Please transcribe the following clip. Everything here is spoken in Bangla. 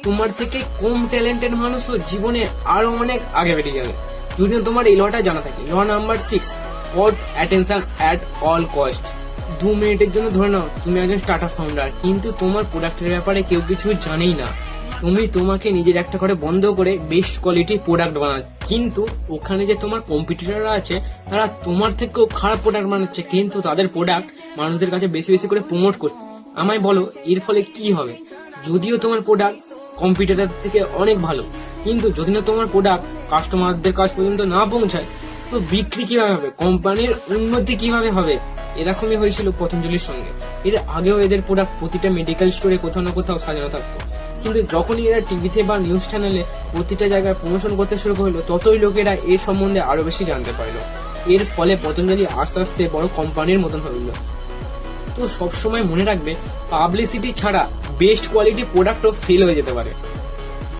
তোমার থেকে কম ট্যালেন্টেড মানুষও জীবনে আরো অনেক আগে বেরিয়ে যাবে যদি না তোমার এই লটা জানা থাকে। Law number 6, got attention at all cost. 2 মিনিটের জন্য ধরে নাও তুমি একজন স্টার্টআপ ফাউন্ডার, কিন্তু তোমার প্রোডাক্টের ব্যাপারে কেউ কিছু জানেই না। তুমি তোমাকে নিজের একটা করে বন্ধ করে বেস্ট কোয়ালিটি প্রোডাক্ট বানাচ্ছ, কিন্তু ওখানে যে তোমার কম্পিটিটররা আছে তারা তোমার থেকেও খারাপ প্রোডাক্ট বানাচ্ছে, কিন্তু তাদের প্রোডাক্ট মানুষদের কাছে বেশি বেশি করে প্রমোট করছে। আমায় বলো এর ফলে কি হবে? যদিও তোমার প্রোডাক্ট কম্পিটিটর থেকে অনেক ভালো, কিন্তু যদি না তোমার প্রোডাক্ট কাস্টমারদের কাছ পর্যন্ত না পৌঁছায় তো বিক্রি কিভাবে হবে, কোম্পানির উন্নতি কিভাবে হবে? এরকমই হয়েছিল পতঞ্জলির সঙ্গে। এর আগেও এদের প্রোডাক্ট প্রতিটা মেডিকেল স্টোরে কোথাও না কোথাও সাজানো থাকতো, কিন্তু যখনই এরা টিভিতে বা নিউজ চ্যানেলে প্রতিটা জায়গায় প্রমোশন করতে শুরু করলো ততই লোকেরা এর সম্বন্ধে আরো বেশি জানতে পারলো। এর ফলে পতঞ্জলি আস্তে আস্তে বড় কোম্পানির মতন হয়ে উঠল। তো সবসময় মনে রাখবে, পাবলিসিটি ছাড়া বেস্ট কোয়ালিটি প্রোডাক্টও ফেল হয়ে যেতে পারে।